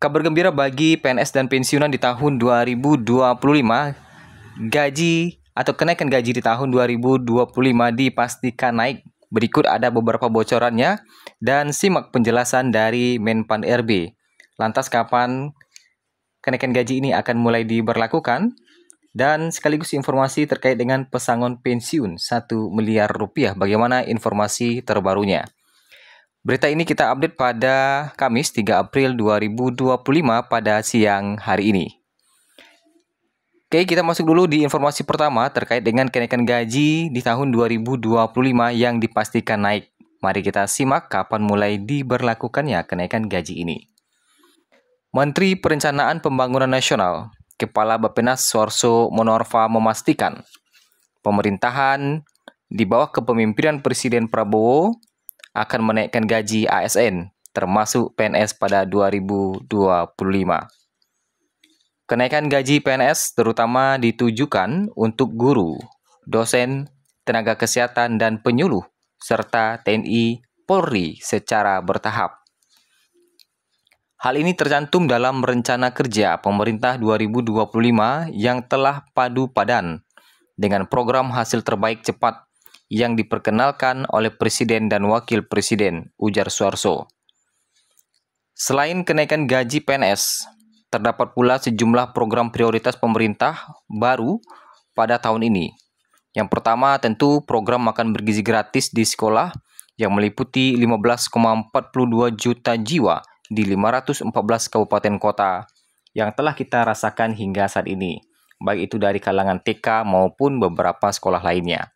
Kabar gembira bagi PNS dan pensiunan di tahun 2025, gaji atau kenaikan gaji di tahun 2025 dipastikan naik. Berikut ada beberapa bocorannya dan simak penjelasan dari Menpan RB. Lantas kapan kenaikan gaji ini akan mulai diberlakukan? Dan sekaligus informasi terkait dengan pesangon pensiun 1 miliar rupiah. Bagaimana informasi terbarunya? Berita ini kita update pada Kamis 3 April 2025 pada siang hari ini. Oke, kita masuk dulu di informasi pertama terkait dengan kenaikan gaji di tahun 2025 yang dipastikan naik. Mari kita simak kapan mulai diberlakukannya kenaikan gaji ini. Menteri Perencanaan Pembangunan Nasional, Kepala Bappenas Suarso Monoarfa memastikan pemerintahan di bawah kepemimpinan Presiden Prabowo akan menaikkan gaji ASN, termasuk PNS pada 2025. Kenaikan gaji PNS terutama ditujukan untuk guru, dosen, tenaga kesehatan, dan penyuluh, serta TNI Polri secara bertahap. Hal ini tercantum dalam Rencana Kerja Pemerintah 2025 yang telah padu padan dengan program hasil terbaik cepat yang diperkenalkan oleh Presiden dan Wakil Presiden, ujar Suarso. Selain kenaikan gaji PNS, terdapat pula sejumlah program prioritas pemerintah baru pada tahun ini. Yang pertama tentu program makan bergizi gratis di sekolah yang meliputi 15,42 juta jiwa di 514 kabupaten kota yang telah kita rasakan hingga saat ini, baik itu dari kalangan TK maupun beberapa sekolah lainnya.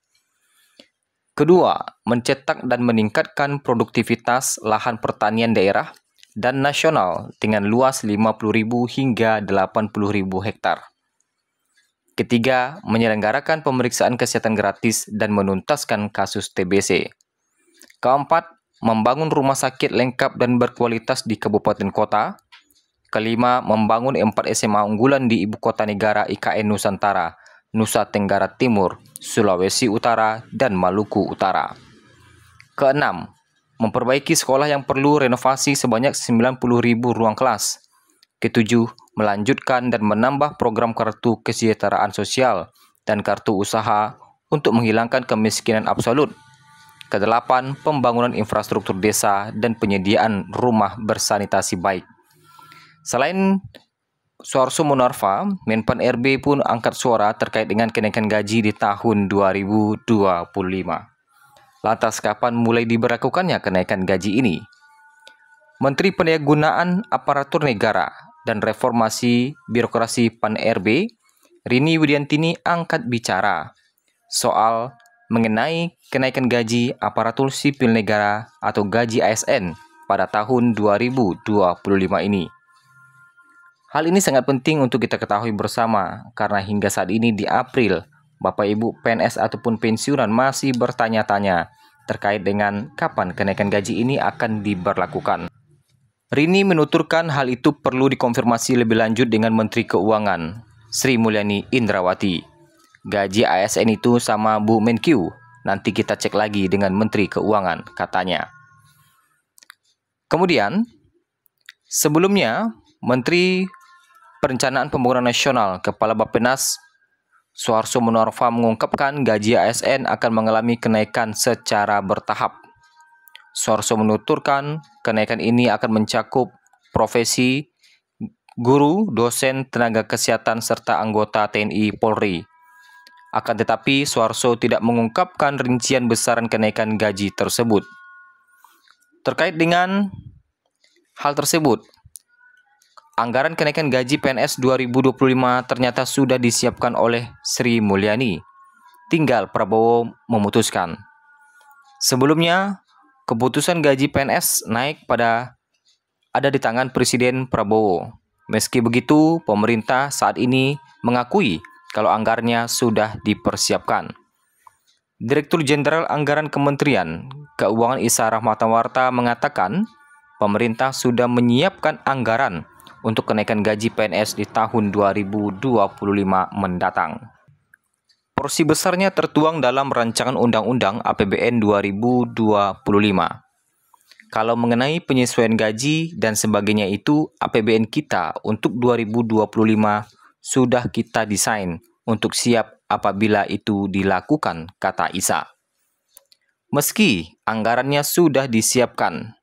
Kedua, mencetak dan meningkatkan produktivitas lahan pertanian daerah dan nasional dengan luas 50.000 hingga 80.000 hektar. Ketiga, menyelenggarakan pemeriksaan kesehatan gratis dan menuntaskan kasus TBC. Keempat, membangun rumah sakit lengkap dan berkualitas di kabupaten kota. Kelima, membangun 4 SMA unggulan di Ibu Kota Negara IKN Nusantara, Nusa Tenggara Timur, Sulawesi Utara, dan Maluku Utara. Keenam, memperbaiki sekolah yang perlu renovasi sebanyak 90.000 ruang kelas. Ketujuh, melanjutkan dan menambah program kartu kesejahteraan sosial dan kartu usaha untuk menghilangkan kemiskinan absolut. Kedelapan, pembangunan infrastruktur desa dan penyediaan rumah bersanitasi baik. Selain Suarso Monoarfa, Menpan RB pun angkat suara terkait dengan kenaikan gaji di tahun 2025. Lantas kapan mulai diberlakukannya kenaikan gaji ini? Menteri Pendayagunaan Aparatur Negara dan Reformasi Birokrasi PAN RB, Rini Widiantini angkat bicara soal mengenai kenaikan gaji aparatur sipil negara atau gaji ASN pada tahun 2025 ini. Hal ini sangat penting untuk kita ketahui bersama karena hingga saat ini di April, Bapak Ibu PNS ataupun pensiunan masih bertanya-tanya terkait dengan kapan kenaikan gaji ini akan diberlakukan. Rini menuturkan hal itu perlu dikonfirmasi lebih lanjut dengan Menteri Keuangan, Sri Mulyani Indrawati. Gaji ASN itu sama Bu Menkyu, nanti kita cek lagi dengan Menteri Keuangan, katanya. Kemudian, sebelumnya, Menteri Perencanaan Pembangunan Nasional, Kepala Bappenas Suarso Monoarfa mengungkapkan gaji ASN akan mengalami kenaikan secara bertahap. Suarso menuturkan kenaikan ini akan mencakup profesi guru, dosen, tenaga kesehatan, serta anggota TNI Polri. Akan tetapi, Suarso tidak mengungkapkan rincian besaran kenaikan gaji tersebut. Terkait dengan hal tersebut, anggaran kenaikan gaji PNS 2025 ternyata sudah disiapkan oleh Sri Mulyani. Tinggal Prabowo memutuskan. Sebelumnya, keputusan gaji PNS naik ada di tangan Presiden Prabowo. Meski begitu, pemerintah saat ini mengakui kalau anggarannya sudah dipersiapkan. Direktur Jenderal Anggaran Kementerian Keuangan Isa Rahmatawarta mengatakan, pemerintah sudah menyiapkan anggaran untuk kenaikan gaji PNS di tahun 2025 mendatang. Porsi besarnya tertuang dalam rancangan Undang-Undang APBN 2025. Kalau mengenai penyesuaian gaji dan sebagainya itu, APBN kita untuk 2025 sudah kita desain untuk siap apabila itu dilakukan, kata Isa. Meski anggarannya sudah disiapkan,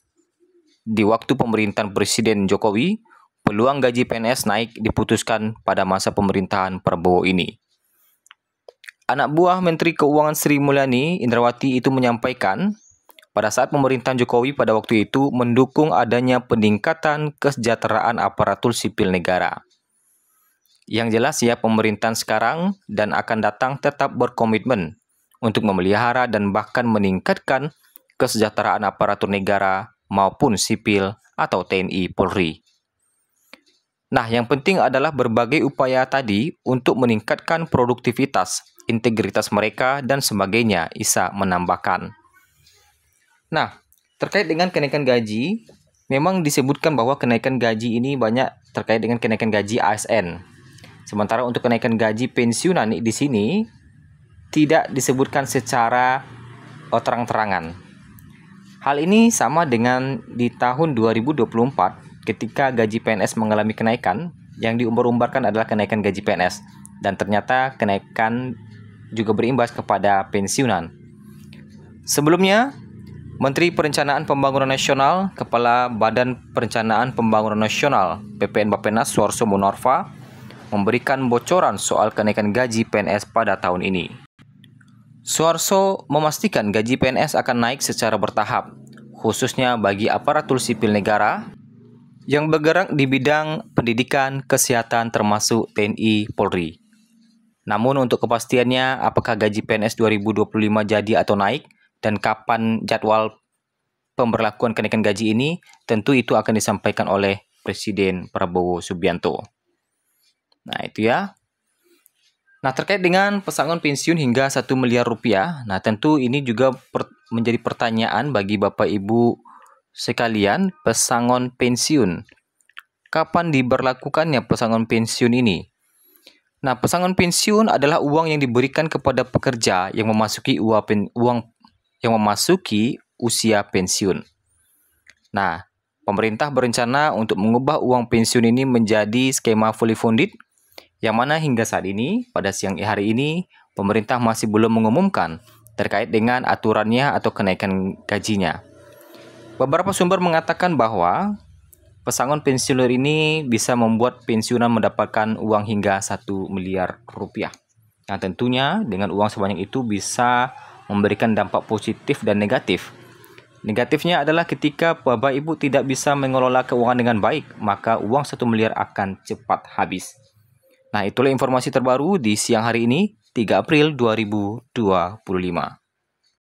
di waktu pemerintahan Presiden Jokowi, peluang gaji PNS naik diputuskan pada masa pemerintahan Prabowo ini. Anak buah Menteri Keuangan Sri Mulyani Indrawati itu menyampaikan, pada saat pemerintahan Jokowi pada waktu itu mendukung adanya peningkatan kesejahteraan aparatur sipil negara. Yang jelas ya, pemerintahan sekarang dan akan datang tetap berkomitmen untuk memelihara dan bahkan meningkatkan kesejahteraan aparatur negara maupun sipil atau TNI Polri. Nah, yang penting adalah berbagai upaya tadi untuk meningkatkan produktivitas, integritas mereka, dan sebagainya, Isa menambahkan. Nah, terkait dengan kenaikan gaji, memang disebutkan bahwa kenaikan gaji ini banyak terkait dengan kenaikan gaji ASN. Sementara untuk kenaikan gaji pensiunan di sini tidak disebutkan secara terang-terangan. Hal ini sama dengan di tahun 2024 ketika gaji PNS mengalami kenaikan, yang diumbar-umbarkan adalah kenaikan gaji PNS, dan ternyata kenaikan juga berimbas kepada pensiunan. Sebelumnya, Menteri Perencanaan Pembangunan Nasional, Kepala Badan Perencanaan Pembangunan Nasional (BPN Bappenas) Suharso Monoarfa memberikan bocoran soal kenaikan gaji PNS pada tahun ini. Suharso memastikan gaji PNS akan naik secara bertahap, khususnya bagi aparatur sipil negara yang bergerak di bidang pendidikan, kesehatan termasuk TNI Polri. Namun untuk kepastiannya apakah gaji PNS 2025 jadi atau naik, dan kapan jadwal pemberlakuan kenaikan gaji ini, tentu itu akan disampaikan oleh Presiden Prabowo Subianto. Nah, itu ya. Nah, terkait dengan pesangon pensiun hingga 1 miliar rupiah, nah tentu ini juga menjadi pertanyaan bagi Bapak Ibu sekalian, pesangon pensiun. Kapan diberlakukannya pesangon pensiun ini? Nah, pesangon pensiun adalah uang yang diberikan kepada pekerja yang memasuki usia pensiun. Nah, pemerintah berencana untuk mengubah uang pensiun ini menjadi skema fully funded, yang mana hingga saat ini, pada siang hari ini, pemerintah masih belum mengumumkan terkait dengan aturannya atau kenaikan gajinya. Beberapa sumber mengatakan bahwa pesangon pensiuner ini bisa membuat pensiunan mendapatkan uang hingga 1 miliar rupiah. Nah, tentunya dengan uang sebanyak itu bisa memberikan dampak positif dan negatif. Negatifnya adalah ketika Bapak Ibu tidak bisa mengelola keuangan dengan baik, maka uang 1 miliar akan cepat habis. Nah, itulah informasi terbaru di siang hari ini, 3 April 2025.